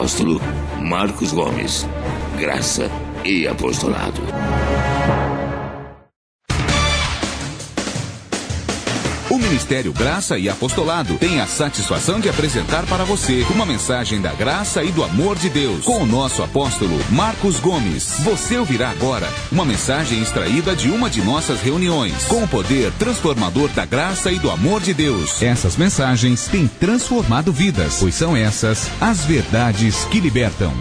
apóstolo Marcos Gomes. Graça e apostolado. O Ministério Graça e Apostolado tem a satisfação de apresentar para você uma mensagem da graça e do amor de Deus com o nosso apóstolo Marcos Gomes. Você ouvirá agora uma mensagem extraída de uma de nossas reuniões com o poder transformador da graça e do amor de Deus. Essas mensagens têm transformado vidas, pois são essas as verdades que libertam.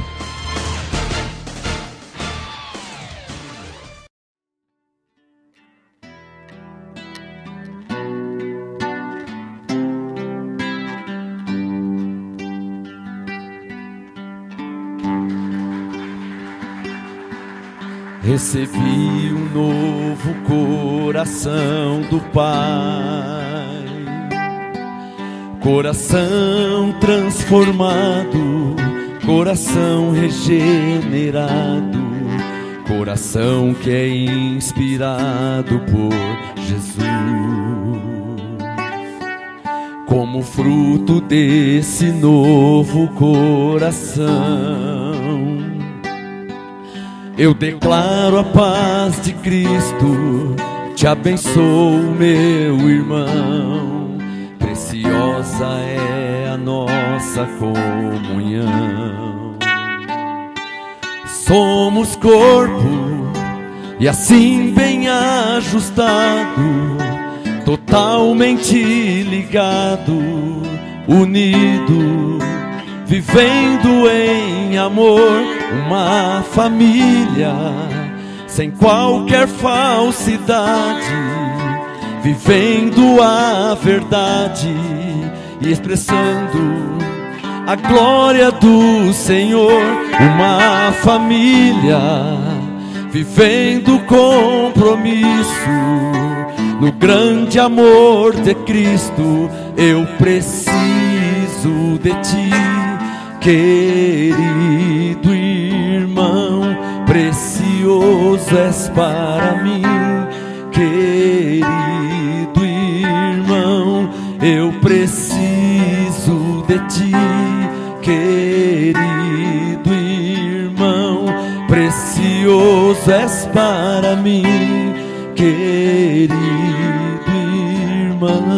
Recebi um novo coração do Pai, coração transformado, coração regenerado, coração que é inspirado por Jesus. Como fruto desse novo coração, eu declaro a paz de Cristo, te abençoo, meu irmão. Preciosa é a nossa comunhão. Somos corpo e assim bem ajustado, totalmente ligado, unido, vivendo em amor, uma família sem qualquer falsidade, vivendo a verdade e expressando a glória do Senhor. Uma família vivendo compromisso no grande amor de Cristo. Eu preciso de ti, querido irmão, precioso és para mim, querido irmão, eu preciso de ti, querido irmão, precioso és para mim, querido irmão.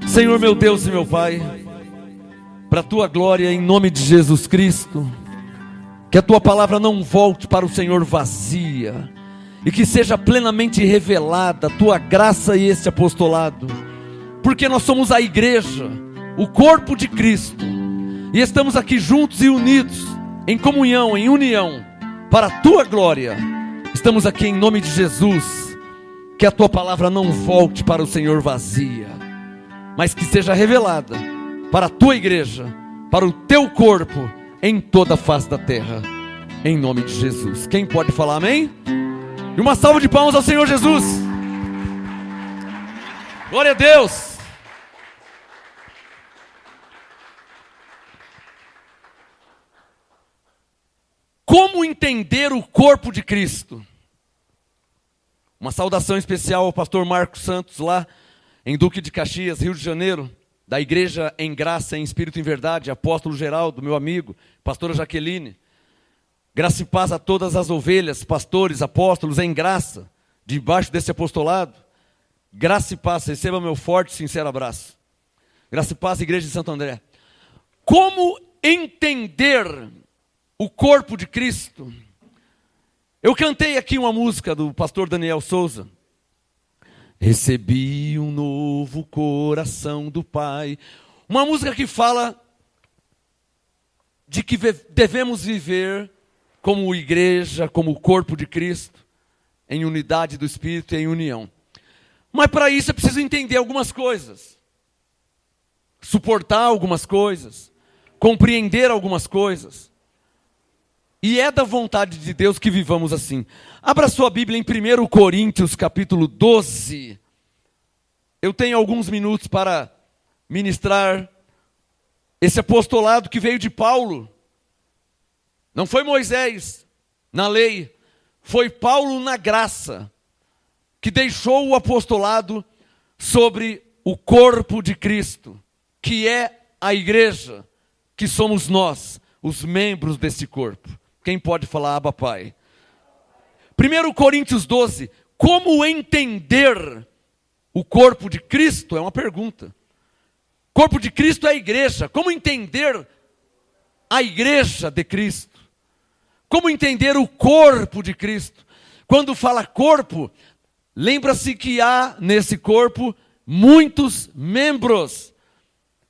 Senhor, meu Deus e meu Pai, para a Tua glória, em nome de Jesus Cristo, que a Tua palavra não volte para o Senhor vazia, e que seja plenamente revelada a Tua graça e este apostolado, porque nós somos a igreja, o corpo de Cristo, e estamos aqui juntos e unidos, em comunhão, em união, para a Tua glória. Estamos aqui em nome de Jesus, que a Tua palavra não volte para o Senhor vazia, mas que seja revelada para a Tua igreja, para o Teu corpo, em toda a face da terra, em nome de Jesus. Quem pode falar amém? E uma salva de palmas ao Senhor Jesus. Glória a Deus. Como entender o corpo de Cristo? Uma saudação especial ao pastor Marcos Santos, lá em Duque de Caxias, Rio de Janeiro, da Igreja em Graça, em Espírito e em Verdade, apóstolo Geraldo, meu amigo, pastora Jaqueline. Graça e paz a todas as ovelhas, pastores, apóstolos em graça, debaixo desse apostolado. Graça e paz, receba meu forte e sincero abraço. Graça e paz, Igreja de Santo André. Como entender o corpo de Cristo? Eu cantei aqui uma música do pastor Daniel Souza. Recebi um novo coração do Pai. Uma música que fala de que devemos viver como igreja, como o corpo de Cristo, em unidade do Espírito e em união. Mas para isso é preciso entender algumas coisas, suportar algumas coisas, compreender algumas coisas. E é da vontade de Deus que vivamos assim. Abra sua Bíblia em 1 Coríntios capítulo 12. Eu tenho alguns minutos para ministrar esse apostolado que veio de Paulo. Não foi Moisés na lei, foi Paulo na graça, que deixou o apostolado sobre o corpo de Cristo, que é a igreja, que somos nós, os membros desse corpo. Quem pode falar Abba Pai? 1 Coríntios 12, como entender o corpo de Cristo? É uma pergunta. O corpo de Cristo é a igreja. Como entender a igreja de Cristo? Como entender o corpo de Cristo? Quando fala corpo, lembra-se que há nesse corpo muitos membros,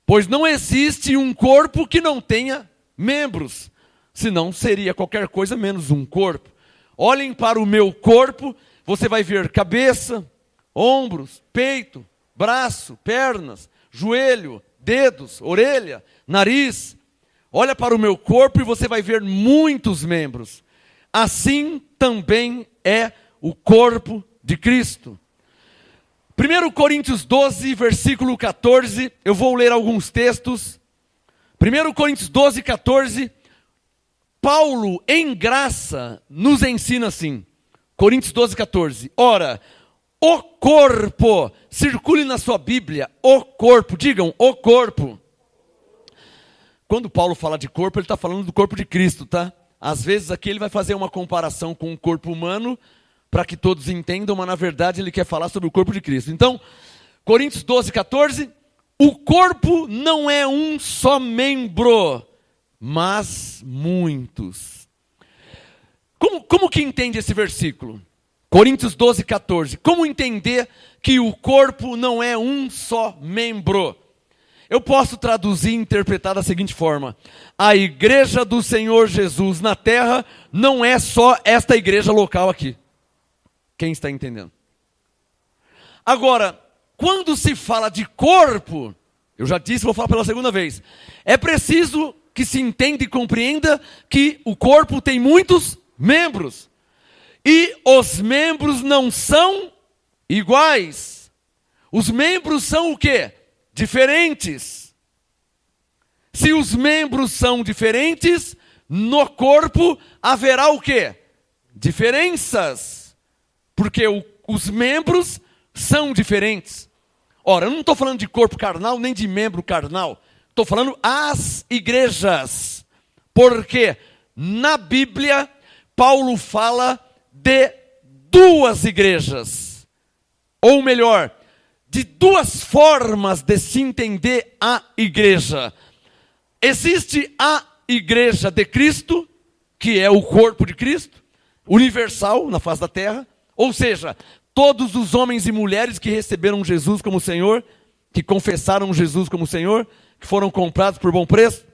pois não existe um corpo que não tenha membros, senão seria qualquer coisa menos um corpo. Olhem para o meu corpo, você vai ver cabeça, ombros, peito, braço, pernas, joelho, dedos, orelha, nariz. Olha para o meu corpo e você vai ver muitos membros. Assim também é o corpo de Cristo. 1 Coríntios 12, versículo 14, eu vou ler alguns textos. 1 Coríntios 12, 14, Paulo, em graça, nos ensina assim. Coríntios 12, 14. Ora, o corpo, circule na sua Bíblia, o corpo, digam, o corpo. Quando Paulo fala de corpo, ele está falando do corpo de Cristo, tá? Às vezes aqui ele vai fazer uma comparação com o corpo humano, para que todos entendam, mas na verdade ele quer falar sobre o corpo de Cristo. Então, Coríntios 12, 14, o corpo não é um só mas muitos. Como que entende esse versículo? Coríntios 12, 14. Como entender que o corpo não é um só membro? Eu posso traduzir e interpretar da seguinte forma: a igreja do Senhor Jesus na terra não é só esta igreja local aqui. Quem está entendendo? Agora, quando se fala de corpo, eu já disse, vou falar pela segunda vez, é preciso que se entenda e compreenda que o corpo tem muitos membros. E os membros não são iguais. Os membros são o quê? Diferentes. Se os membros são diferentes, no corpo haverá o quê? Diferenças. Porque os membros são diferentes. Ora, eu não estou falando de corpo carnal, nem de membro carnal. Estou falando as igrejas. Porque na Bíblia, Paulo fala de duas igrejas. Ou melhor, de duas formas de se entender a igreja. Existe a igreja de Cristo, que é o corpo de Cristo, universal na face da terra. Ou seja, todos os homens e mulheres que receberam Jesus como Senhor, que confessaram Jesus como Senhor, que foram comprados por bom preço,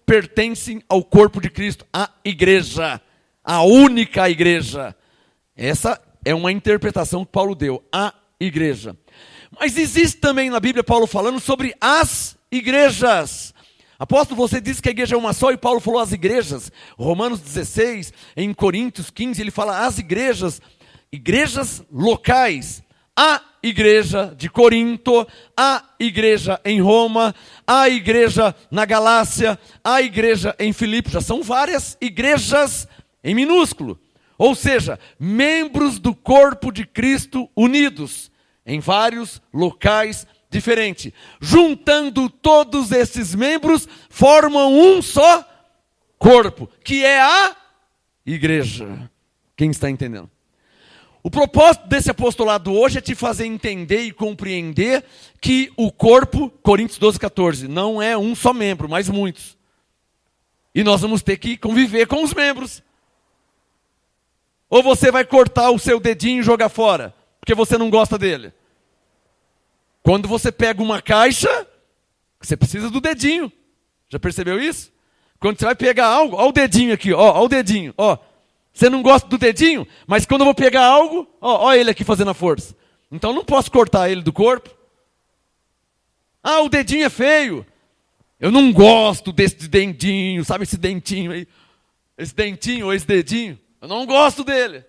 pertencem ao corpo de Cristo, a igreja, a única igreja. Essa é uma interpretação que Paulo deu, a igreja. Mas existe também na Bíblia Paulo falando sobre as igrejas. Apóstolo, você disse que a igreja é uma só e Paulo falou as igrejas. Romanos 16, em Coríntios 15, ele fala as igrejas locais. A igreja de Corinto, a igreja em Roma, a igreja na Galácia, a igreja em Filipos. Já são várias igrejas em minúsculo. Ou seja, membros do corpo de Cristo unidos em vários locais diferente. Juntando todos esses membros, formam um só corpo, que é a igreja. Quem está entendendo? O propósito desse apostolado hoje é te fazer entender e compreender que o corpo, Coríntios 12, 14, não é um só membro, mas muitos. E nós vamos ter que conviver com os membros. Ou você vai cortar o seu dedinho e jogar fora, porque você não gosta dele. Quando você pega uma caixa, você precisa do dedinho. Já percebeu isso? Quando você vai pegar algo, ó o dedinho aqui, ó o dedinho, ó. Você não gosta do dedinho, mas quando eu vou pegar algo, ó ele aqui fazendo a força. Então eu não posso cortar ele do corpo. Ah, o dedinho é feio. Eu não gosto desse dentinho, sabe esse dentinho aí? Esse dentinho ou esse dedinho. Eu não gosto dele.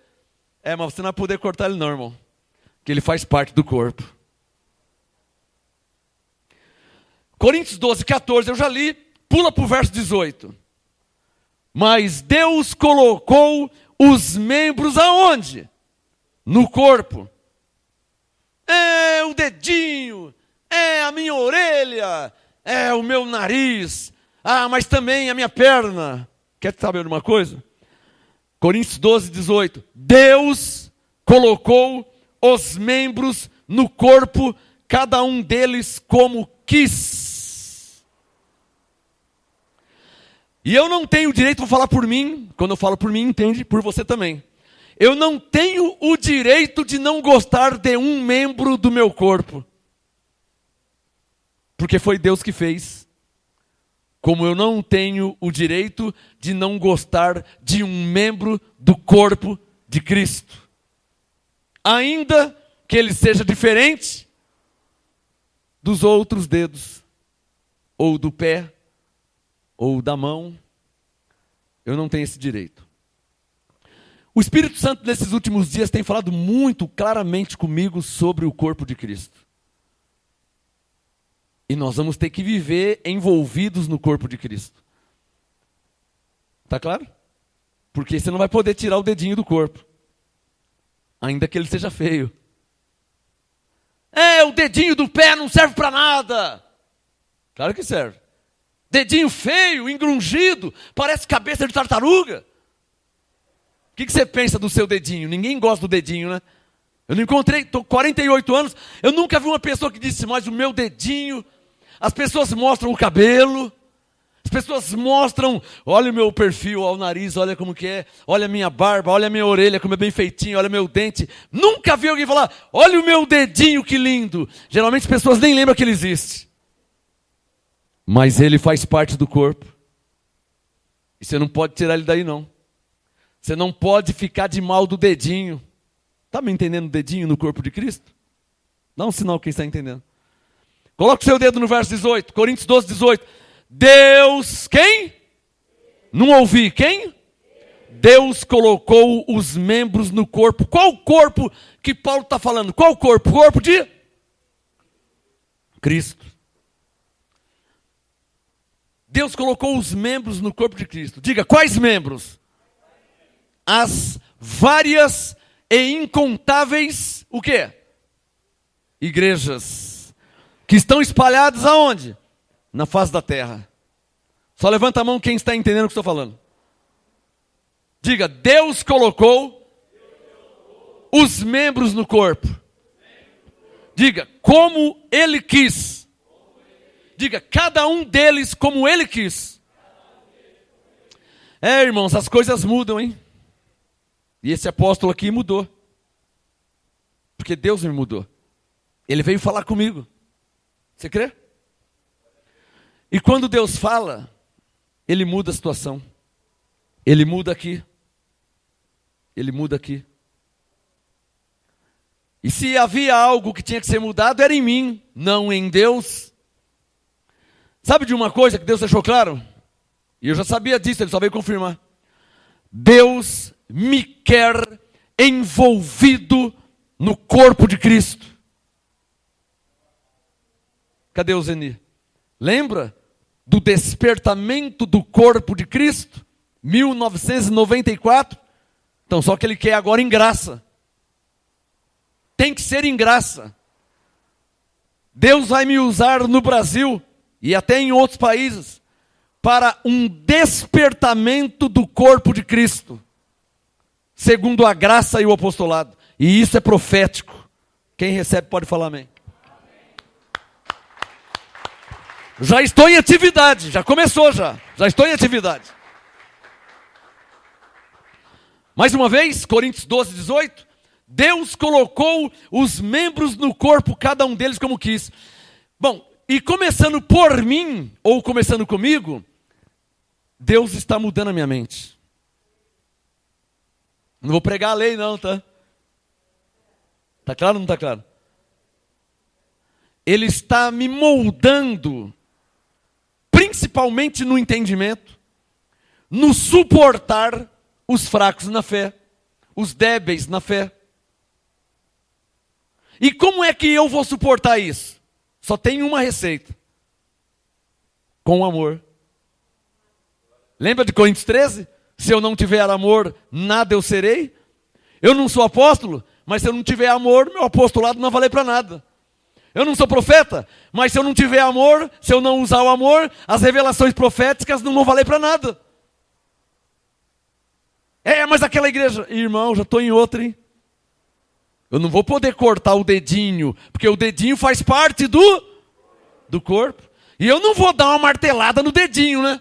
Mas você não vai poder cortar ele não, irmão. Porque ele faz parte do corpo. Coríntios 12, 14, eu já li, pula para o verso 18. Mas Deus colocou os membros aonde? No corpo. O dedinho, É a minha orelha, é o meu nariz, mas também a minha perna. Quer saber de uma coisa? Coríntios 12, 18. Deus colocou os membros no corpo, cada um deles como quis. E eu não tenho o direito, vou falar por mim, quando eu falo por mim, entende? Por você também. Eu não tenho o direito de não gostar de um membro do meu corpo. Porque foi Deus que fez. Como eu não tenho o direito de não gostar de um membro do corpo de Cristo. Ainda que ele seja diferente dos outros dedos, ou do pé, ou da mão, eu não tenho esse direito. O Espírito Santo nesses últimos dias tem falado muito claramente comigo sobre o corpo de Cristo. E nós vamos ter que viver envolvidos no corpo de Cristo. Tá claro? Porque você não vai poder tirar o dedinho do corpo, ainda que ele seja feio. O dedinho do pé não serve para nada. Claro que serve. Dedinho feio, engrungido, parece cabeça de tartaruga. O que você pensa do seu dedinho? Ninguém gosta do dedinho, né? Eu não encontrei, estou 48 anos, eu nunca vi uma pessoa que disse, mas o meu dedinho. As pessoas mostram o cabelo, as pessoas mostram, olha o meu perfil, olha o nariz, olha como que é, olha a minha barba, olha a minha orelha, como é bem feitinho, olha meu dente. Nunca vi alguém falar, olha o meu dedinho, que lindo. Geralmente as pessoas nem lembram que ele existe. Mas ele faz parte do corpo. E você não pode tirar ele daí não. Você não pode ficar de mal do dedinho. Está me entendendo o dedinho no corpo de Cristo? Dá um sinal quem está entendendo. Coloca o seu dedo no verso 18, Coríntios 12, 18. Deus, quem? Não ouvi, quem? Deus colocou os membros no corpo. Qual corpo que Paulo está falando? Qual corpo? Corpo de Cristo. Deus colocou os membros no corpo de Cristo. Diga, quais membros? As várias e incontáveis, o quê? Igrejas. Que estão espalhadas aonde? Na face da terra. Só levanta a mão quem está entendendo o que estou falando. Diga, Deus colocou os membros no corpo. Diga, como Ele quis. Diga, cada um deles como Ele quis. Irmãos, as coisas mudam, hein? E esse apóstolo aqui mudou. Porque Deus me mudou. Ele veio falar comigo. Você crê? E quando Deus fala, Ele muda a situação. Ele muda aqui. Ele muda aqui. E se havia algo que tinha que ser mudado, era em mim, não em Deus. Sabe de uma coisa que Deus deixou claro? E eu já sabia disso, Ele só veio confirmar. Deus me quer envolvido no corpo de Cristo. Cadê o Zeni? Lembra do despertamento do corpo de Cristo? 1994? Então, só que Ele quer agora em graça. Tem que ser em graça. Deus vai me usar no Brasil e até em outros países para um despertamento do corpo de Cristo, segundo a graça e o apostolado. E isso é profético. Quem recebe pode falar amém. Já estou em atividade, já começou já estou em atividade. Mais uma vez, Coríntios 12, 18. Deus colocou os membros no corpo, cada um deles como quis. Bom, e começando por mim, ou começando comigo, Deus está mudando a minha mente. Não vou pregar a lei não, tá? Tá claro ou não tá claro? Ele está me moldando, principalmente no entendimento, no suportar os fracos na fé, os débeis na fé. E como é que eu vou suportar isso? Só tem uma receita. Com amor. Lembra de Coríntios 13? Se eu não tiver amor, nada eu serei. Eu não sou apóstolo, mas se eu não tiver amor, meu apostolado não vai valer para nada. Eu não sou profeta, mas se eu não tiver amor, se eu não usar o amor, as revelações proféticas não vão valer para nada. Mas aquela igreja, irmão, já estou em outra, hein? Eu não vou poder cortar o dedinho, porque o dedinho faz parte do corpo. E eu não vou dar uma martelada no dedinho, né?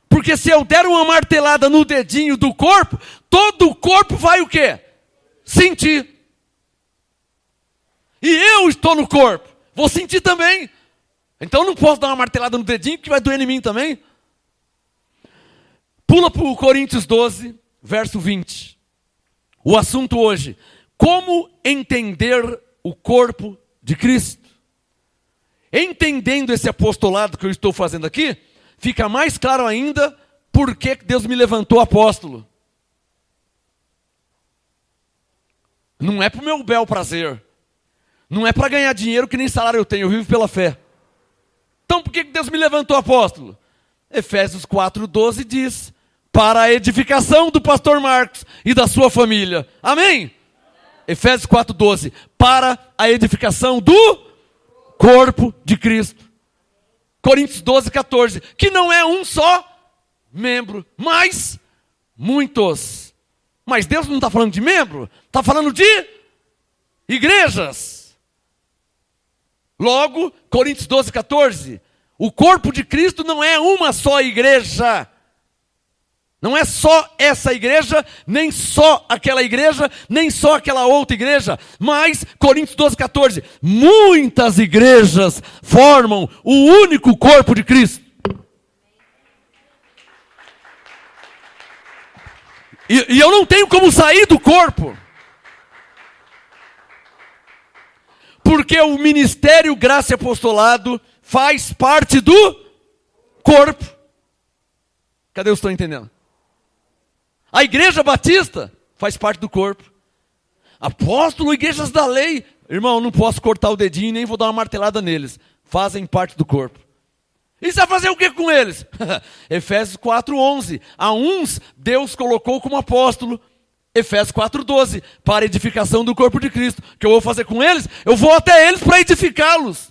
Porque se eu der uma martelada no dedinho do corpo, todo o corpo vai o quê? Sentir. E eu estou no corpo, vou sentir também. Então eu não posso dar uma martelada no dedinho que vai doer em mim também. Pula para o Coríntios 12, verso 20. O assunto hoje, como entender o corpo de Cristo? Entendendo esse apostolado que eu estou fazendo aqui, fica mais claro ainda por que Deus me levantou apóstolo. Não é para o meu bel prazer. Não é para ganhar dinheiro que nem salário eu tenho, eu vivo pela fé. Então por que Deus me levantou apóstolo? Efésios 4:12 diz, para a edificação do pastor Marcos e da sua família. Amém? Efésios 4:12, para a edificação do corpo de Cristo. Coríntios 12:14, que não é um só membro, mas muitos. Mas Deus não está falando de membro, está falando de igrejas. Logo, Coríntios 12:14, o corpo de Cristo não é uma só igreja. Não é só essa igreja, nem só aquela igreja, nem só aquela outra igreja. Mas, Coríntios 12:14, muitas igrejas formam o único corpo de Cristo. E eu não tenho como sair do corpo. Porque o ministério Graça e Apostolado faz parte do corpo. Cadê os que estão entendendo? A igreja batista faz parte do corpo. Apóstolo, igrejas da lei. Irmão, eu não posso cortar o dedinho nem vou dar uma martelada neles. Fazem parte do corpo. E você vai fazer o que com eles? Efésios 4:11. A uns Deus colocou como apóstolo. Efésios 4:12, para a edificação do corpo de Cristo. O que eu vou fazer com eles? Eu vou até eles para edificá-los.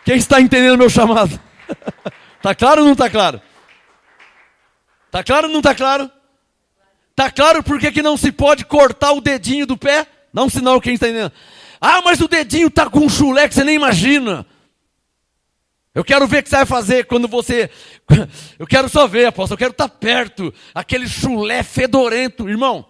Quem está entendendo meu chamado? Está claro ou não está claro? Está claro ou não está claro? Está claro por que não se pode cortar o dedinho do pé? Dá um sinal quem está entendendo. Ah, mas o dedinho está com um chulé que você nem imagina. Eu quero ver o que você vai fazer quando você... Eu quero só ver, apóstolo, eu quero estar perto. Aquele chulé fedorento. Irmão,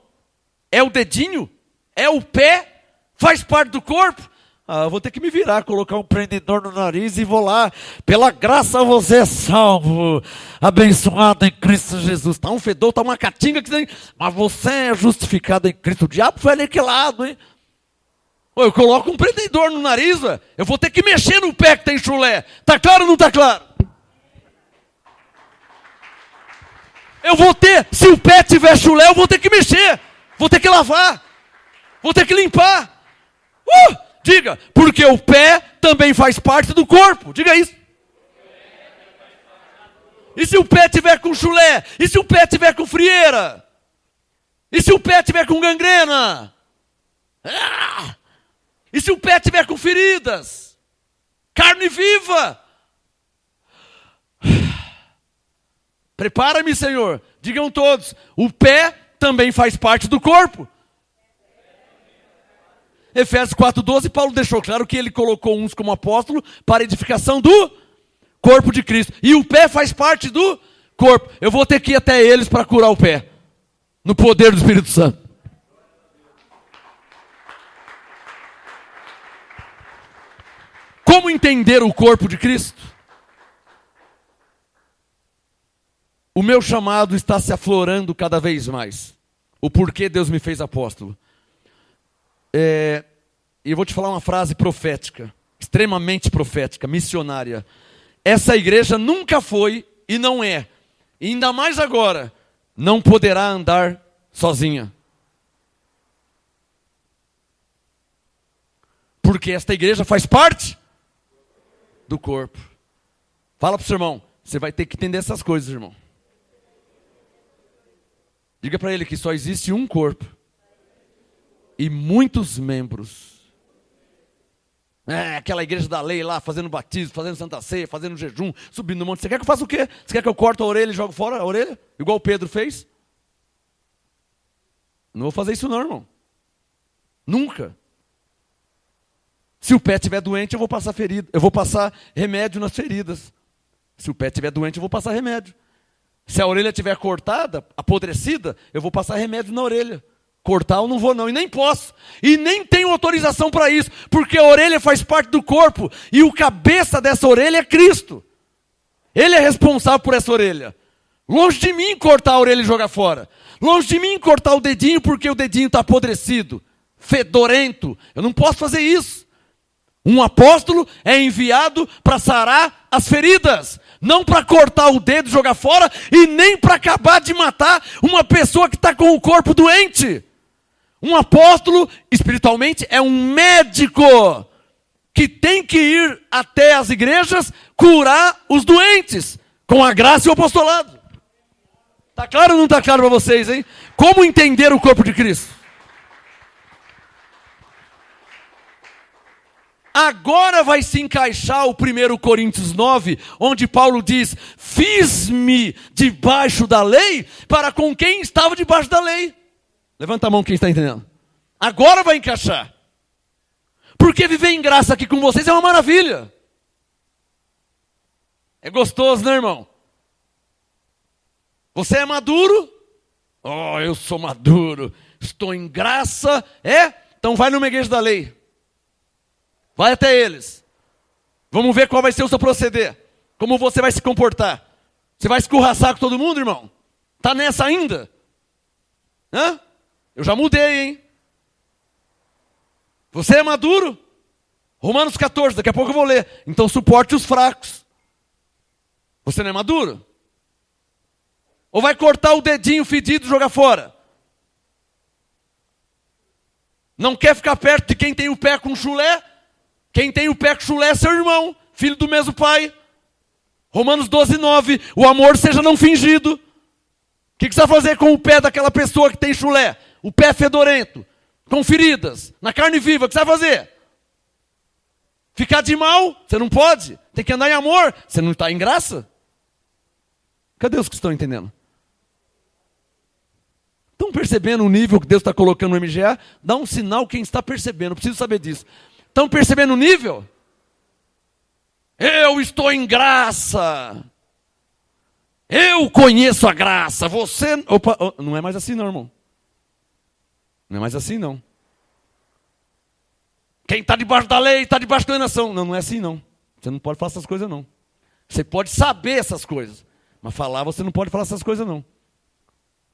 é o dedinho? É o pé? Faz parte do corpo? Eu vou ter que me virar, colocar um prendedor no nariz e vou lá. Pela graça você é salvo, abençoado em Cristo Jesus. Está um fedor, está uma catinga que tem... Mas você é justificado em Cristo. O diabo foi aniquilado, hein? Eu coloco um prendedor no nariz, véio. Eu vou ter que mexer no pé que tem chulé. Está claro ou não está claro? Eu vou ter, se o pé tiver chulé, eu vou ter que mexer. Vou ter que lavar. Vou ter que limpar. Diga, porque o pé também faz parte do corpo. Diga isso. E se o pé tiver com chulé? E se o pé tiver com frieira? E se o pé tiver com gangrena? E se o pé tiver com feridas? Carne viva. Prepara-me, Senhor. Digam todos, o pé também faz parte do corpo. Efésios 4:12, Paulo deixou claro que ele colocou uns como apóstolo para a edificação do corpo de Cristo. E o pé faz parte do corpo. Eu vou ter que ir até eles para curar o pé. No poder do Espírito Santo. Como entender o corpo de Cristo? O meu chamado está se aflorando cada vez mais. O porquê Deus me fez apóstolo. E eu vou te falar uma frase profética, extremamente profética, missionária. Essa igreja nunca foi e não é, e ainda mais agora, não poderá andar sozinha. Porque esta igreja faz parte do corpo. Fala para o seu irmão, você vai ter que entender essas coisas, irmão. Diga para ele que só existe um corpo. e muitos membros. Aquela igreja da lei lá, fazendo batismo, fazendo santa ceia, fazendo jejum, subindo no monte. Você quer que eu faça o quê? Você quer que eu corte a orelha e jogue fora a orelha? Igual o Pedro fez? Não vou fazer isso não, irmão. Nunca. Se o pé estiver doente, eu vou passar remédio nas feridas. Se o pé estiver doente, eu vou passar remédio. Se a orelha estiver cortada, apodrecida, eu vou passar remédio na orelha. Cortar eu não vou não, e nem posso. E nem tenho autorização para isso, porque a orelha faz parte do corpo, e o cabeça dessa orelha é Cristo. Ele é responsável por essa orelha. Longe de mim cortar a orelha e jogar fora. Longe de mim cortar o dedinho, porque o dedinho está apodrecido, fedorento. Eu não posso fazer isso. Um apóstolo é enviado para sarar as feridas, não para cortar o dedo e jogar fora, e nem para acabar de matar uma pessoa que está com o corpo doente. Um apóstolo, espiritualmente, é um médico que tem que ir até as igrejas curar os doentes, com a graça e o apostolado. Está claro ou não está claro para vocês, hein? Como entender o corpo de Cristo? Agora vai se encaixar o 1 Coríntios 9, onde Paulo diz: fiz-me debaixo da lei para com quem estava debaixo da lei. Levanta a mão quem está entendendo. Agora vai encaixar. Porque viver em graça aqui com vocês é uma maravilha. É gostoso, né, irmão? Você é maduro? Oh, eu sou maduro. Estou em graça. Então vai numa igreja da lei. Vai até eles. Vamos ver qual vai ser o seu proceder. Como você vai se comportar. Você vai escorraçar com todo mundo, irmão? Tá nessa ainda? Hã? Eu já mudei, hein? Você é maduro? Romanos 14, daqui a pouco eu vou ler. Então suporte os fracos. Você não é maduro? Ou vai cortar o dedinho fedido e jogar fora? Não quer ficar perto de quem tem o pé com chulé? Quem tem o pé com chulé é seu irmão, filho do mesmo pai. Romanos 12, 9. O amor seja não fingido. O que você vai fazer com o pé daquela pessoa que tem chulé? O pé fedorento, com feridas, na carne viva, o que você vai fazer? Ficar de mal? Você não pode. Tem que andar em amor. Você não está em graça? Cadê os que estão entendendo? Estão percebendo o nível que Deus está colocando no MGA? Dá um sinal quem está percebendo, eu preciso saber disso. Estão percebendo o nível? Eu estou em graça. Eu conheço a graça. Você... Opa, não é mais assim não, irmão. Não é mais assim não. Quem está debaixo da lei, está debaixo da condenação. Não, não é assim não. Você não pode falar essas coisas não. Você pode saber essas coisas. Mas falar você não pode falar essas coisas não.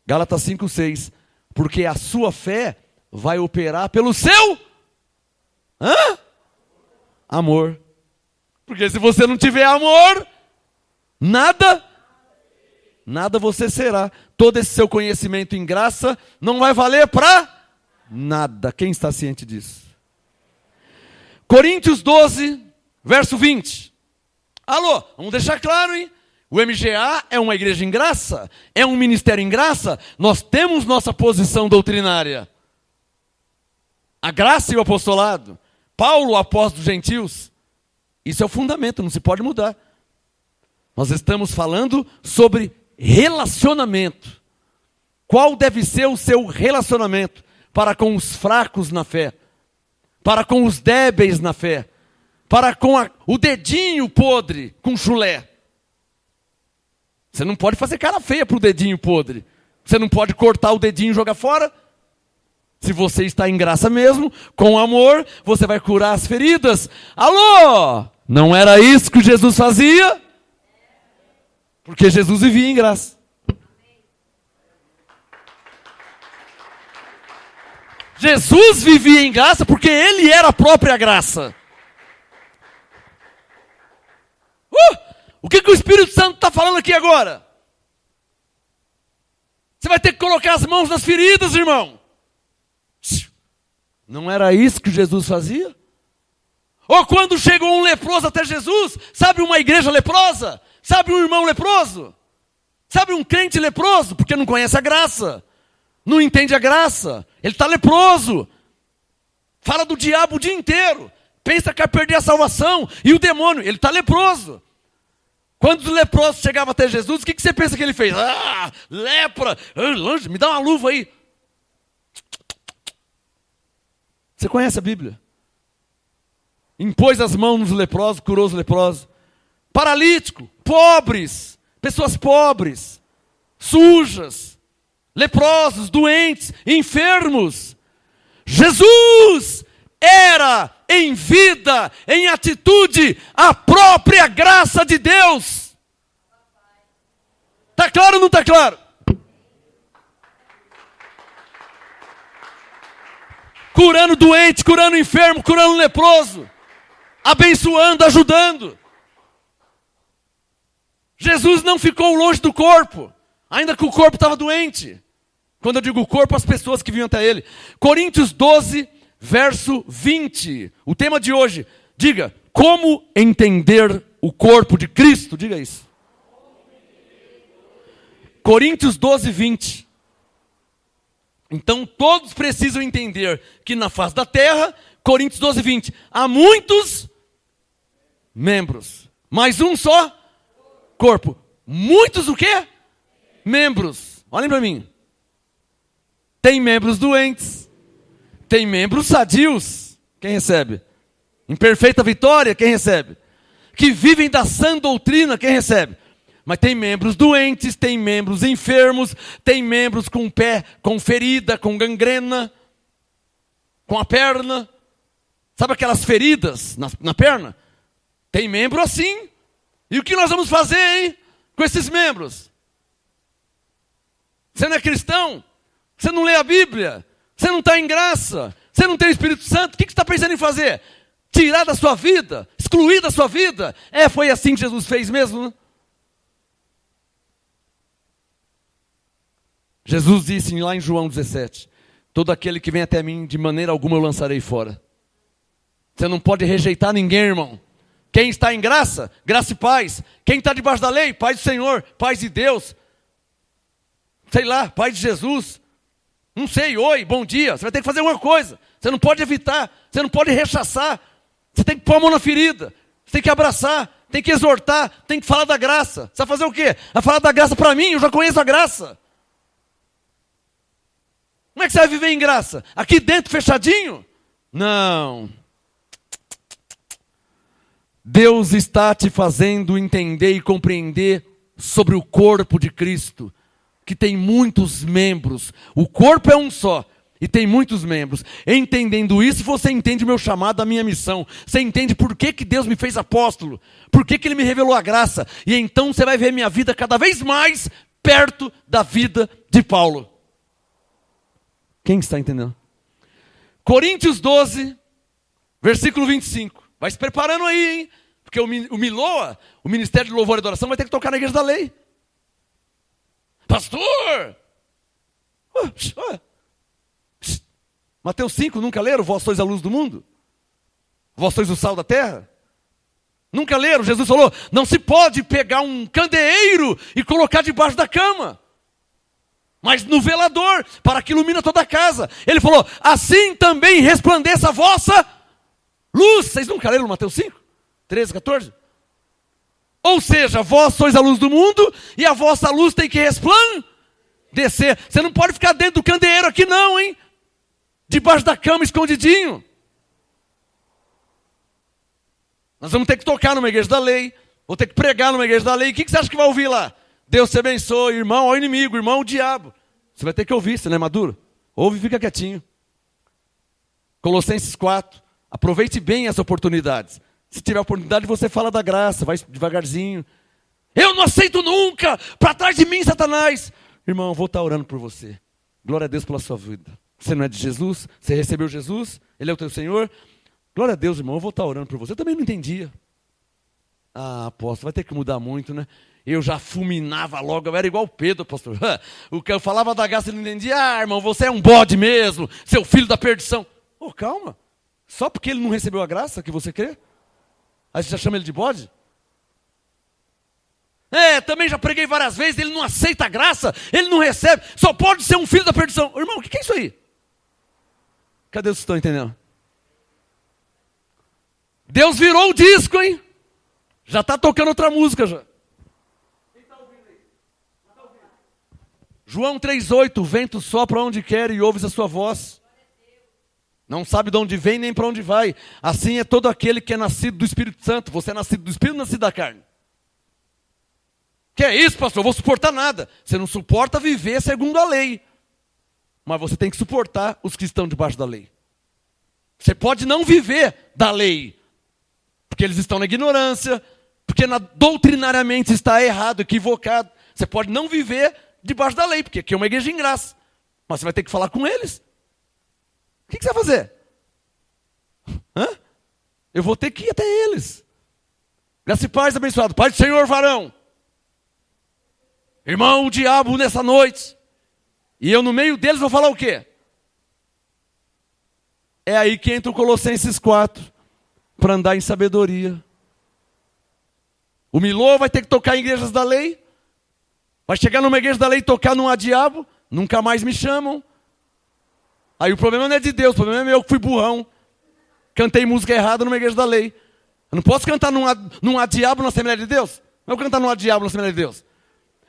Gálatas 5, 6. Porque a sua fé vai operar pelo seu... amor. Porque se você não tiver amor, nada você será. Todo esse seu conhecimento em graça não vai valer para nada. Quem está ciente disso? Coríntios 12, verso 20. Alô, vamos deixar claro, hein? O MGA é uma igreja em graça, é um ministério em graça. Nós temos nossa posição doutrinária. A graça e o apostolado. Paulo, apóstolo dos gentios. Isso é o fundamento, não se pode mudar. Nós estamos falando sobre relacionamento. Qual deve ser o seu relacionamento para com os fracos na fé? Para com os débeis na fé? Para com o dedinho podre com chulé? Você não pode fazer cara feia para o dedinho podre. Você não pode cortar o dedinho e jogar fora. Se você está em graça mesmo, com amor, você vai curar as feridas. Alô? Não era isso que Jesus fazia? Porque Jesus vivia em graça. Jesus vivia em graça porque Ele era a própria graça. O que o Espírito Santo está falando aqui agora? Você vai ter que colocar as mãos nas feridas, irmão. Não era isso que Jesus fazia? Ou quando chegou um leproso até Jesus, sabe uma igreja leprosa? Sabe um irmão leproso? Sabe um crente leproso? Porque não conhece a graça. Não entende a graça. Ele está leproso. Fala do diabo o dia inteiro. Pensa que vai perder a salvação. E o demônio, ele está leproso. Quando os leprosos chegavam até Jesus, o que você pensa que ele fez? Ah, lepra, me dá uma luva aí. Você conhece a Bíblia? Impôs as mãos nos leprosos, curou os leprosos. Paralítico, pobres, pessoas pobres, sujas, leprosos, doentes, enfermos. Jesus era em vida, em atitude, a própria graça de Deus. Está claro ou não está claro? Curando doente, curando enfermo, curando leproso, abençoando, ajudando. Jesus não ficou longe do corpo, ainda que o corpo estava doente. Quando eu digo corpo, as pessoas que vinham até ele. Coríntios 12, verso 20. O tema de hoje, diga, como entender o corpo de Cristo? Diga isso. Coríntios 12, 20. Então todos precisam entender que na face da terra, Coríntios 12, 20, há muitos membros, mas um só corpo. Muitos o quê? Membros. Olhem para mim. Tem membros doentes, tem membros sadios. Quem recebe? Em perfeita vitória, quem recebe? Que vivem da sã doutrina, quem recebe? Mas tem membros doentes, tem membros enfermos, tem membros com pé, com ferida, com gangrena, com a perna. Sabe aquelas feridas na perna? Tem membro assim. E o que nós vamos fazer, hein, com esses membros? Você não é cristão? Você não lê a Bíblia? Você não está em graça? Você não tem o Espírito Santo? O que você está pensando em fazer? Tirar da sua vida? Excluir da sua vida? Foi assim que Jesus fez mesmo, né? Jesus disse lá em João 17, todo aquele que vem até mim, de maneira alguma eu lançarei fora. Você não pode rejeitar ninguém, irmão. Quem está em graça, graça e paz. Quem está debaixo da lei, paz do Senhor, paz de Deus. Sei lá, paz de Jesus. Não sei, oi, bom dia. Você vai ter que fazer alguma coisa. Você não pode evitar, você não pode rechaçar. Você tem que pôr a mão na ferida. Você tem que abraçar, tem que exortar, tem que falar da graça. Você vai fazer o quê? Vai falar da graça para mim, eu já conheço a graça. Como é que você vai viver em graça? Aqui dentro, fechadinho? Não. Deus está te fazendo entender e compreender sobre o corpo de Cristo, que tem muitos membros. O corpo é um só e tem muitos membros. Entendendo isso, você entende o meu chamado, a minha missão. Você entende por que Deus me fez apóstolo, por que Ele me revelou a graça. E então você vai ver minha vida cada vez mais perto da vida de Paulo. Quem está entendendo? Coríntios 12, versículo 25. Vai se preparando aí, hein? Porque o Miloa, o Ministério de Louvor e Adoração, vai ter que tocar na Igreja da Lei. Pastor! Mateus 5, nunca leram? Vós sois a luz do mundo? Vós sois o sal da terra? Nunca leram? Jesus falou, não se pode pegar um candeeiro e colocar debaixo da cama, mas no velador, para que ilumine toda a casa. Ele falou, assim também resplandeça a vossa luz. Vocês nunca leram Mateus 5? 13, 14? Ou seja, vós sois a luz do mundo e a vossa luz tem que resplandecer. Você não pode ficar dentro do candeeiro aqui não, hein? Debaixo da cama, escondidinho. Nós vamos ter que tocar numa igreja da lei, vou ter que pregar numa igreja da lei. O que você acha que vai ouvir lá? Deus te abençoe, irmão ao inimigo, irmão ao diabo. Você vai ter que ouvir, você não é maduro? Ouve e fica quietinho. Colossenses 4, aproveite bem as oportunidades. Se tiver oportunidade, você fala da graça, vai devagarzinho. Eu não aceito nunca, para trás de mim, Satanás. Irmão, eu vou estar orando por você. Glória a Deus pela sua vida. Você não é de Jesus, você recebeu Jesus, Ele é o teu Senhor. Glória a Deus, irmão, eu vou estar orando por você. Eu também não entendia. Ah, apóstolo, vai ter que mudar muito, né? Eu já fulminava logo, eu era igual Pedro, pastor. O que eu falava da graça, ele não entendia. Ah, irmão, você é um bode mesmo, seu filho da perdição. Oh, calma. Só porque ele não recebeu a graça que você crê? Aí você já chama ele de bode? Também já preguei várias vezes, ele não aceita a graça, ele não recebe, só pode ser um filho da perdição. Irmão, o que é isso aí? Cadê vocês que estão entendendo? Deus virou o disco, hein? Já está tocando outra música já. João 3,8, o vento sopra onde quer e ouves a sua voz. Não sabe de onde vem nem para onde vai. Assim é todo aquele que é nascido do Espírito Santo. Você é nascido do Espírito ou nascido da carne? Que é isso, pastor? Eu vou suportar nada. Você não suporta viver segundo a lei. Mas você tem que suportar os que estão debaixo da lei. Você pode não viver da lei. Porque eles estão na ignorância. Porque doutrinariamente está errado, equivocado. Você pode não viver debaixo da lei. Porque aqui é uma igreja em graça. Mas você vai ter que falar com eles. O que você vai fazer? Eu vou ter que ir até eles. Graça e paz, abençoado. Pai do Senhor, varão. Irmão, o diabo nessa noite. E eu no meio deles vou falar o quê? É aí que entra o Colossenses 4. Para andar em sabedoria. O Milô vai ter que tocar em igrejas da lei. Vai chegar numa igreja da lei e tocar num diabo. Nunca mais me chamam. Aí o problema não é de Deus, o problema é meu que fui burrão. Cantei música errada numa igreja da lei. Eu não posso cantar num diabo na Assembleia de Deus. Não vou cantar num diabo na Assembleia de Deus.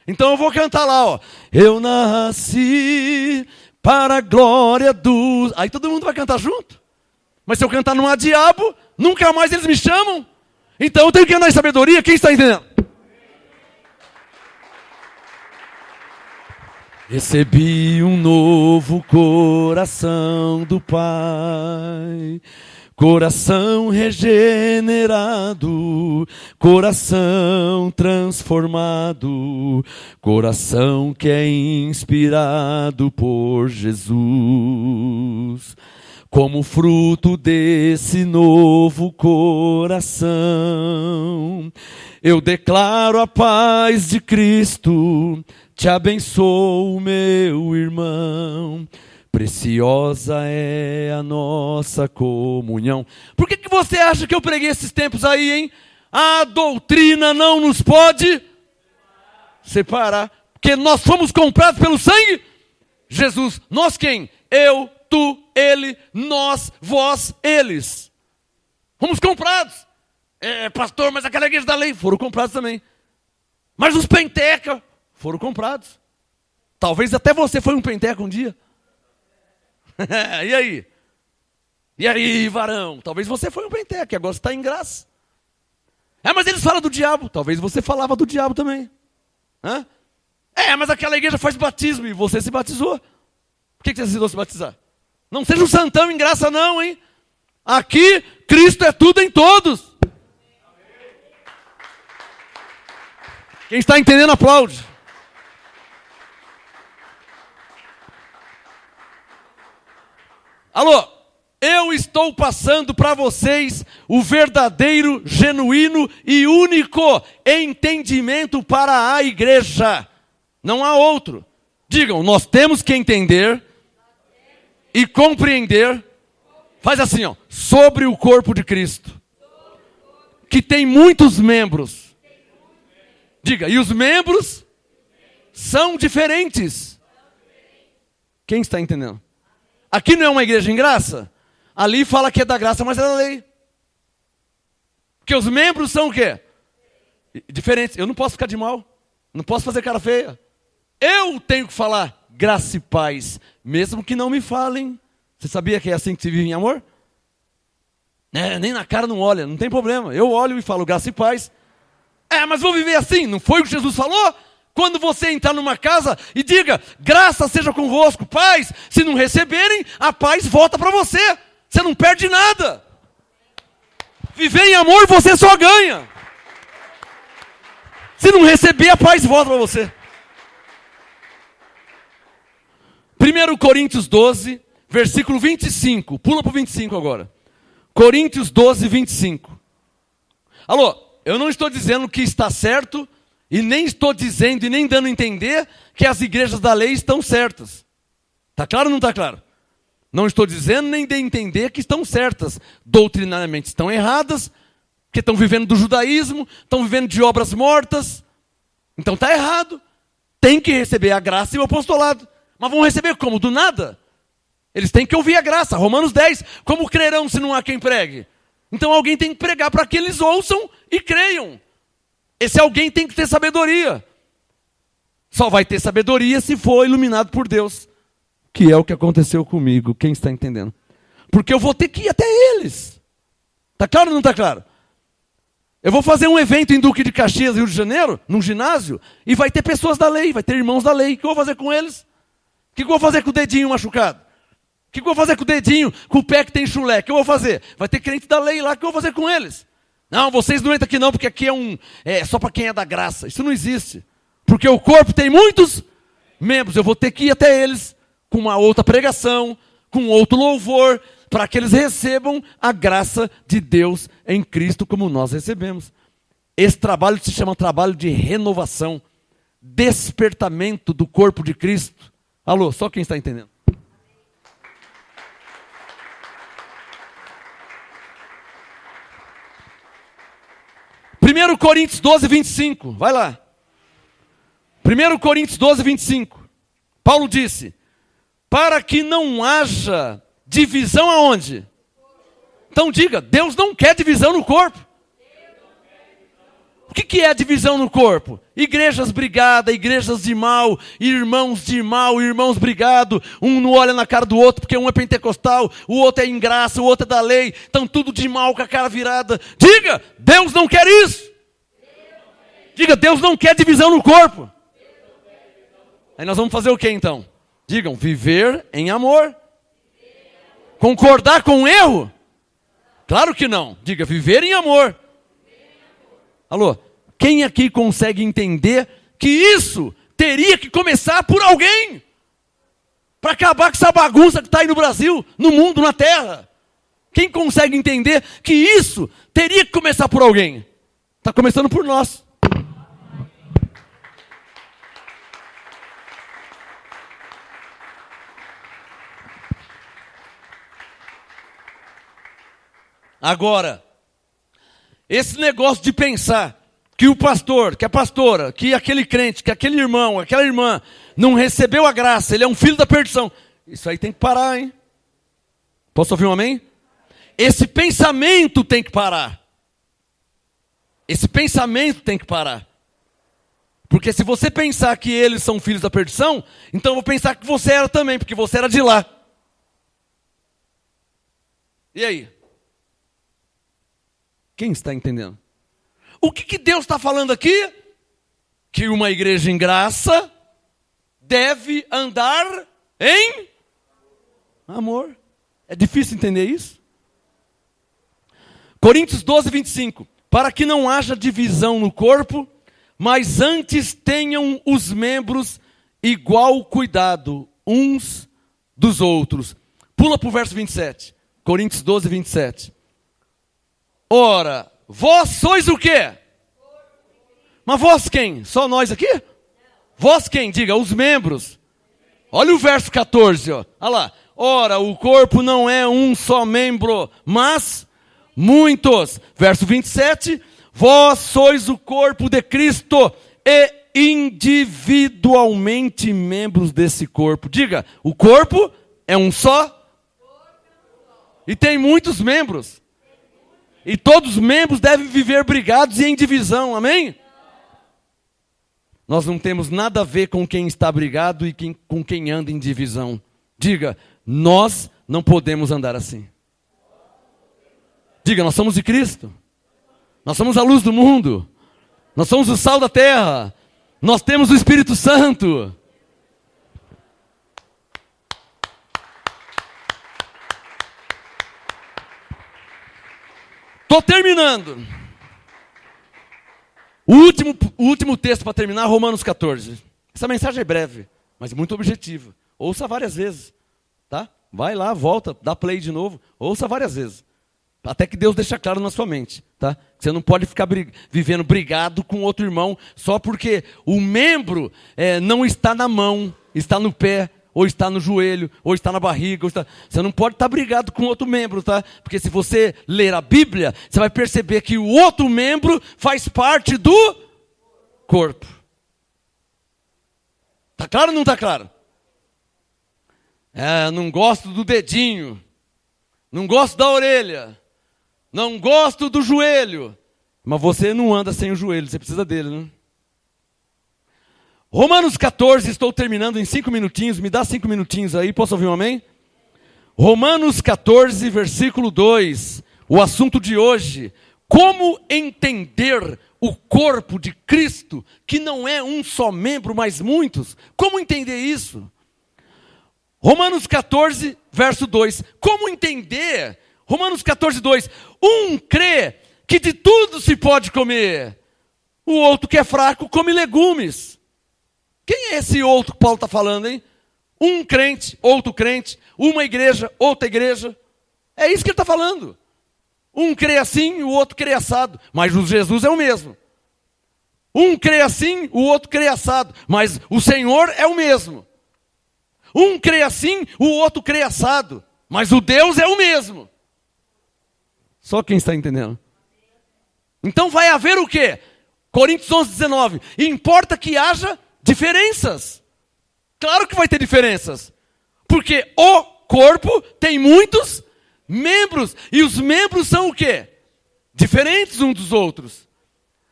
Então eu vou cantar lá, ó. Eu nasci para a glória do... Aí todo mundo vai cantar junto. Mas se eu cantar num diabo, nunca mais eles me chamam. Então eu tenho que andar em sabedoria. Quem está entendendo? Recebi um novo coração do Pai, coração regenerado, coração transformado, coração que é inspirado por Jesus. Como fruto desse novo coração, eu declaro a paz de Cristo. Te abençoo, meu irmão, preciosa é a nossa comunhão. Por que você acha que eu preguei esses tempos aí, hein? A doutrina não nos pode separar, porque nós fomos comprados pelo sangue. Jesus, nós quem? Eu, tu, ele, nós, vós, eles. Fomos comprados. Pastor, mas aquela igreja da lei, foram comprados também. Mas os penteca foram comprados. Talvez até você foi um penteca um dia. E aí? E aí, varão? Talvez você foi um penteca, agora você está em graça. Mas eles falam do diabo. Talvez você falava do diabo também. Mas aquela igreja faz batismo e você se batizou. Por que você decidiu se batizar? Não seja um santão em graça não, hein? Aqui, Cristo é tudo em todos. Quem está entendendo, aplaude. Alô, eu estou passando para vocês o verdadeiro, genuíno e único entendimento para a igreja. Não há outro. Digam, nós temos que entender e compreender, faz assim, ó, sobre o corpo de Cristo, que tem muitos membros. Diga, e os membros são diferentes. Quem está entendendo? Aqui não é uma igreja em graça? Ali fala que é da graça, mas é da lei. Porque os membros são o quê? Diferentes. Eu não posso ficar de mal. Não posso fazer cara feia. Eu tenho que falar graça e paz, mesmo que não me falem. Você sabia que é assim que se vive em amor? Nem na cara não olha, não tem problema. Eu olho e falo graça e paz. Mas vou viver assim. Não foi o que Jesus falou? Quando você entrar numa casa e diga, graça seja convosco, paz, se não receberem, a paz volta para você. Você não perde nada. Viver em amor, você só ganha. Se não receber, a paz volta para você. 1 Coríntios 12, versículo 25. Pula para o 25 agora. Coríntios 12, 25. Alô, eu não estou dizendo que está certo, e nem estou dizendo e nem dando a entender que as igrejas da lei estão certas. Está claro ou não está claro? Não estou dizendo nem de entender que estão certas. Doutrinariamente estão erradas, porque estão vivendo do judaísmo, estão vivendo de obras mortas. Então está errado. Tem que receber a graça e o apostolado. Mas vão receber como? Do nada? Eles têm que ouvir a graça. Romanos 10. Como crerão se não há quem pregue? Então alguém tem que pregar para que eles ouçam e creiam. Esse alguém tem que ter sabedoria. Só vai ter sabedoria se for iluminado por Deus. Que é o que aconteceu comigo. Quem está entendendo? Porque eu vou ter que ir até eles. Está claro ou não está claro? Eu vou fazer um evento em Duque de Caxias, Rio de Janeiro, num ginásio, e vai ter pessoas da lei, vai ter irmãos da lei. O que eu vou fazer com eles? O que eu vou fazer com o dedinho machucado? O que eu vou fazer com o dedinho, com o pé que tem chulé? O que eu vou fazer? Vai ter crente da lei lá, o que eu vou fazer com eles? Não, vocês não entram aqui não, porque aqui é só para quem é da graça. Isso não existe. Porque o corpo tem muitos membros. Eu vou ter que ir até eles com uma outra pregação, com outro louvor, para que eles recebam a graça de Deus em Cristo como nós recebemos. Esse trabalho se chama trabalho de renovação, despertamento do corpo de Cristo. Alô, só quem está entendendo? Primeiro Coríntios 12, 25, vai lá. 1 Coríntios 12, 25. Paulo disse, para que não haja divisão aonde? Então diga, Deus não quer divisão no corpo. O que é a divisão no corpo? Igrejas brigadas, igrejas de mal, irmãos brigados. Um não olha na cara do outro porque um é pentecostal, o outro é em graça, o outro é da lei. Estão tudo de mal com a cara virada. Diga, Deus não quer isso. Diga, Deus não quer divisão no corpo. Aí nós vamos fazer o que então? Digam, viver em amor. Concordar com o erro? Claro que não. Diga, viver em amor. Alô, quem aqui consegue entender que isso teria que começar por alguém? Para acabar com essa bagunça que está aí no Brasil, no mundo, na terra. Quem consegue entender que isso teria que começar por alguém? Está começando por nós. Agora, esse negócio de pensar que o pastor, que a pastora, que aquele crente, que aquele irmão, aquela irmã não recebeu a graça, ele é um filho da perdição. Isso aí tem que parar, hein? Posso ouvir um amém? Esse pensamento tem que parar. Esse pensamento tem que parar. Porque se você pensar que eles são filhos da perdição, então eu vou pensar que você era também, porque você era de lá. E aí? Quem está entendendo? O que Deus está falando aqui? Que uma igreja em graça deve andar em amor. É difícil entender isso? Coríntios 12, 25. Para que não haja divisão no corpo, mas antes tenham os membros igual cuidado uns dos outros. Pula para o verso 27. Coríntios 12, 27. Ora, vós sois o quê? Mas vós quem? Só nós aqui? Vós quem? Diga, os membros. Olha o verso 14, ó. Olha lá. Ora, o corpo não é um só membro, mas muitos. Verso 27. Vós sois o corpo de Cristo e individualmente membros desse corpo. Diga, o corpo é um só? E tem muitos membros. E todos os membros devem viver brigados e em divisão, amém? Nós não temos nada a ver com quem está brigado e com quem anda em divisão. Diga, nós não podemos andar assim. Diga, nós somos de Cristo. Nós somos a luz do mundo. Nós somos o sal da terra. Nós temos o Espírito Santo. Estou terminando. O último texto para terminar, Romanos 14. Essa mensagem é breve, mas muito objetiva. Ouça várias vezes, tá? Vai lá, volta, dá play de novo. Ouça várias vezes. Até que Deus deixe claro na sua mente, tá? Você não pode ficar vivendo brigado com outro irmão só porque o membro não está na mão, está no pé, ou está no joelho, ou está na barriga. Você não pode estar brigado com outro membro, tá? Porque se você ler a Bíblia, você vai perceber que o outro membro faz parte do corpo. Tá claro ou não tá claro? Não gosto do dedinho, não gosto da orelha, Não gosto do joelho. Mas você não anda sem o joelho, você precisa dele, né? Romanos 14, estou terminando em 5 minutinhos. Me dá 5 minutinhos aí, posso ouvir um amém? Romanos 14, versículo 2. O assunto de hoje: como entender o corpo de Cristo, que não é um só membro, mas muitos? Como entender isso? Romanos 14, verso 2. Como entender? Romanos 14, 2. Um crê que de tudo se pode comer. O outro que é fraco come legumes. Quem é esse outro que Paulo está falando, hein? Um crente, outro crente. Uma igreja, outra igreja. É isso que ele está falando. Um crê assim, o outro crê assado. Mas o Jesus é o mesmo. Um crê assim, o outro crê assado. Mas o Senhor é o mesmo. Um crê assim, o outro crê assado. Mas o Deus é o mesmo. Só quem está entendendo. Então vai haver o quê? Coríntios 11, 19. Importa que haja diferenças. Claro que vai ter diferenças. Porque o corpo tem muitos membros. E os membros são o quê? Diferentes uns dos outros.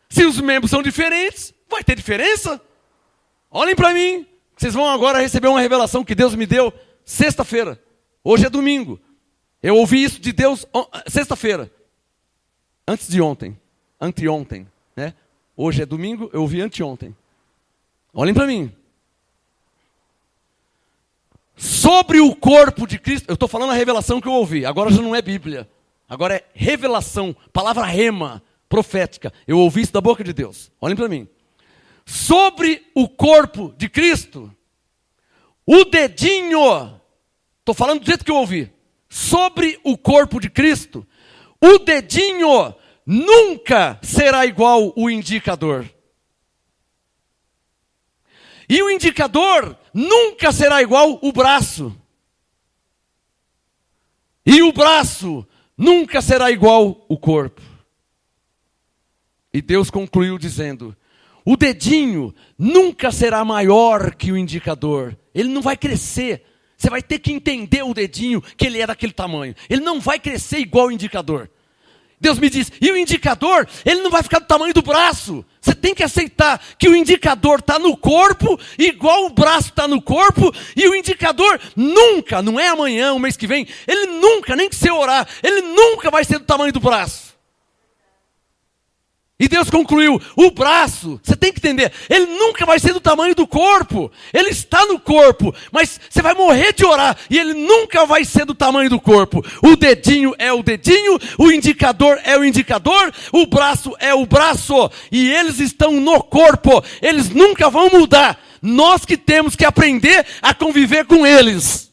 Se os membros são diferentes, vai ter diferença. Olhem para mim. Vocês vão agora receber uma revelação que Deus me deu sexta-feira. Hoje é domingo. Eu ouvi isso de Deus sexta-feira. Antes de ontem. Anteontem, né? Hoje é domingo, eu ouvi anteontem. Olhem para mim. Sobre o corpo de Cristo, eu estou falando a revelação que eu ouvi. Agora já não é Bíblia. Agora é revelação, palavra rema, profética. Eu ouvi isso da boca de Deus. Olhem para mim. Sobre o corpo de Cristo, o dedinho, estou falando do jeito que eu ouvi. Sobre o corpo de Cristo, o dedinho nunca será igual o indicador. E o indicador nunca será igual o braço. E o braço nunca será igual o corpo. E Deus concluiu dizendo: o dedinho nunca será maior que o indicador. Ele não vai crescer. Você vai ter que entender o dedinho, que ele é daquele tamanho. Ele não vai crescer igual o indicador. Deus me diz, e o indicador, ele não vai ficar do tamanho do braço. Você tem que aceitar que o indicador está no corpo, igual o braço está no corpo, e o indicador nunca, não é amanhã, o mês que vem, ele nunca, nem que você orar, ele nunca vai ser do tamanho do braço. E Deus concluiu, o braço, você tem que entender, ele nunca vai ser do tamanho do corpo. Ele está no corpo, mas você vai morrer de orar, e ele nunca vai ser do tamanho do corpo. O dedinho é o dedinho, o indicador é o indicador, o braço é o braço, e eles estão no corpo, eles nunca vão mudar. Nós que temos que aprender a conviver com eles.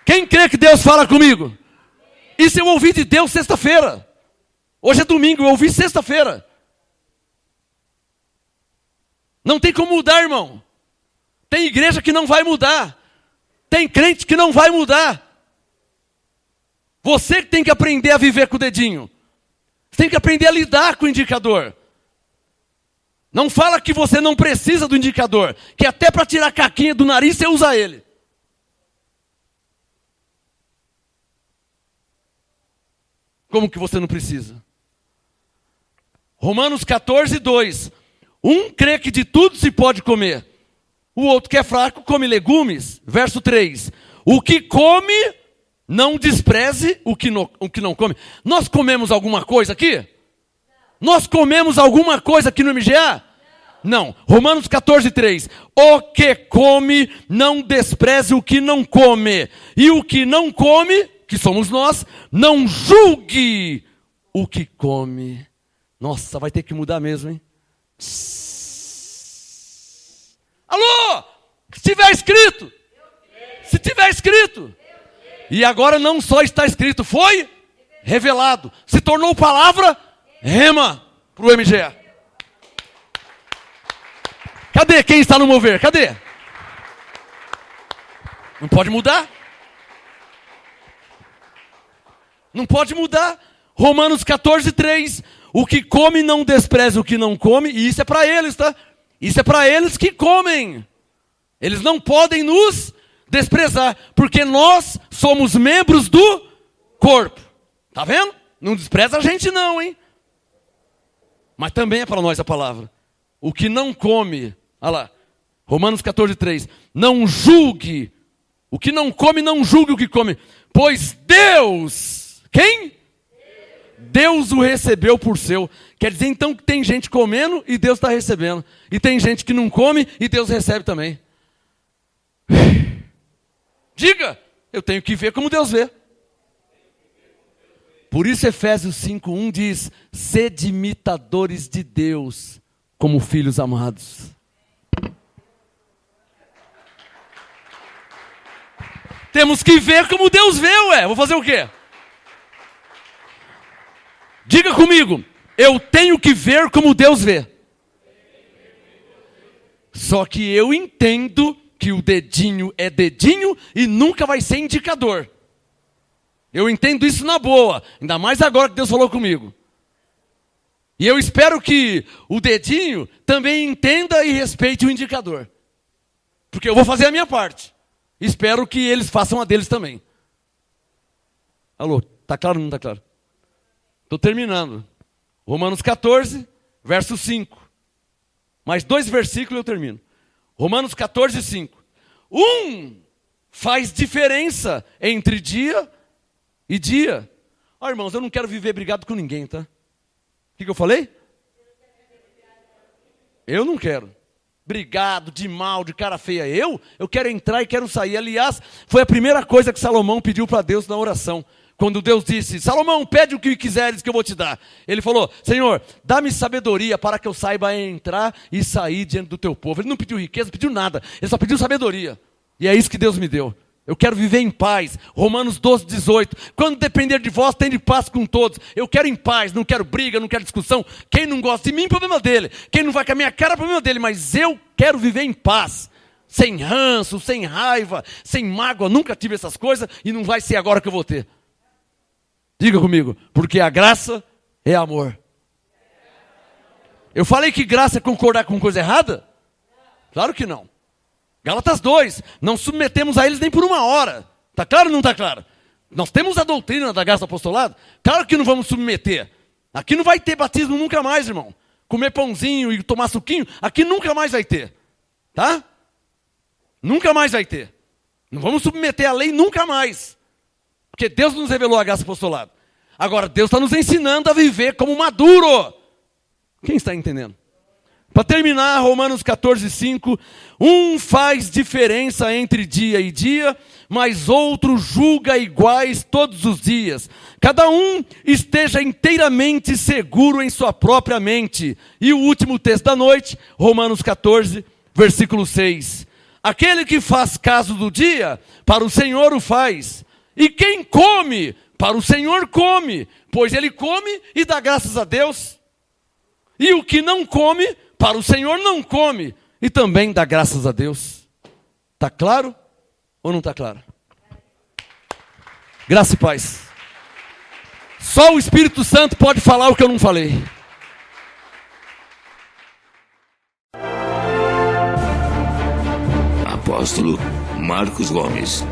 Quem crê que Deus fala comigo? Isso eu ouvi de Deus sexta-feira. Hoje é domingo, eu ouvi sexta-feira. Não tem como mudar, irmão. Tem igreja que não vai mudar. Tem crente que não vai mudar. Você tem que aprender a viver com o dedinho. Você tem que aprender a lidar com o indicador. Não fala que você não precisa do indicador. Que até para tirar a caquinha do nariz você usa ele. Como que você não precisa? Romanos 14, 2. Um crê que de tudo se pode comer. O outro que é fraco come legumes. Verso 3. O que come, não despreze o que não come. Nós comemos alguma coisa aqui? Nós comemos alguma coisa aqui no MGA? Não. Romanos 14, 3. O que come, não despreze o que não come. E o que não come, que somos nós, não julgue o que come. Nossa, vai ter que mudar mesmo, hein? Alô? Se tiver escrito. Se tiver escrito. E agora não só está escrito, foi revelado. Se tornou palavra, rema para o MGA. Cadê quem está no mover? Cadê? Não pode mudar? Não pode mudar. Romanos 14, 3. O que come não despreza o que não come, e isso é para eles, tá? Isso é para eles que comem. Eles não podem nos desprezar, porque nós somos membros do corpo. Tá vendo? Não despreza a gente não, hein? Mas também é para nós a palavra. O que não come, olha lá, Romanos 14:3. Não julgue, o que não come, não julgue o que come, pois Deus, quem? Deus o recebeu por seu. Quer dizer então que tem gente comendo e Deus está recebendo. E tem gente que não come e Deus recebe também. Diga, eu tenho que ver como Deus vê. Por isso Efésios 5:1 diz: sede imitadores de Deus como filhos amados. Temos que ver como Deus vê, ué. Vou fazer o quê? Diga comigo, eu tenho que ver como Deus vê. Só que eu entendo que o dedinho é dedinho e nunca vai ser indicador. Eu entendo isso na boa, ainda mais agora que Deus falou comigo. E eu espero que o dedinho também entenda e respeite o indicador. Porque eu vou fazer a minha parte. Espero que eles façam a deles também. Alô, tá claro ou não tá claro? Estou terminando. Romanos 14, verso 5. Mais 2 versículos eu termino. Romanos 14, 5. Faz diferença entre dia e dia. Ó, irmãos, eu não quero viver brigado com ninguém, tá? O que eu falei? Eu não quero. Brigado, de mal, de cara feia. Eu quero entrar e quero sair. Aliás, foi a primeira coisa que Salomão pediu para Deus na oração. Quando Deus disse: Salomão, pede o que quiseres que eu vou te dar. Ele falou: Senhor, dá-me sabedoria para que eu saiba entrar e sair diante do teu povo. Ele não pediu riqueza, não pediu nada. Ele só pediu sabedoria. E é isso que Deus me deu. Eu quero viver em paz. Romanos 12, 18. Quando depender de vós, tende paz com todos. Eu quero em paz, não quero briga, não quero discussão. Quem não gosta de mim, problema dele. Quem não vai com a minha cara, problema dele. Mas eu quero viver em paz. Sem ranço, sem raiva, sem mágoa. Nunca tive essas coisas e não vai ser agora que eu vou ter. Diga comigo, porque a graça é amor. Eu falei que graça é concordar com coisa errada? Claro que não. Gálatas 2, não submetemos a eles nem por uma hora. Está claro ou não está claro? Nós temos a doutrina da graça do apostolado? Claro que não vamos submeter. Aqui não vai ter batismo nunca mais, irmão. Comer pãozinho e tomar suquinho, aqui nunca mais vai ter. Tá? Nunca mais vai ter. Não vamos submeter a lei nunca mais. Porque Deus nos revelou a graça do apostolado. Agora, Deus está nos ensinando a viver como maduro. Quem está entendendo? Para terminar, Romanos 14, 5. Faz diferença entre dia e dia, mas outro julga iguais todos os dias. Cada um esteja inteiramente seguro em sua própria mente. E o último texto da noite, Romanos 14, versículo 6. Aquele que faz caso do dia, para o Senhor o faz. E quem come, para o Senhor come, pois ele come e dá graças a Deus. E o que não come, para o Senhor não come, e também dá graças a Deus. Está claro ou não está claro? Graça e paz. Só o Espírito Santo pode falar o que eu não falei. Apóstolo Marcos Gomes.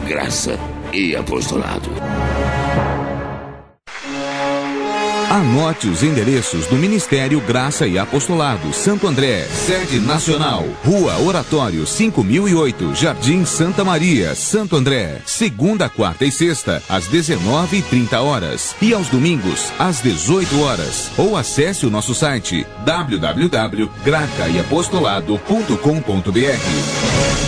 Graça e apostolado. Anote os endereços do Ministério Graça e Apostolado Santo André, sede nacional, Rua Oratório 5008, Jardim Santa Maria, Santo André, segunda, quarta e sexta, às 19h30 e aos domingos, às 18 horas. Ou acesse o nosso site www.gracaiapostolado.com.br.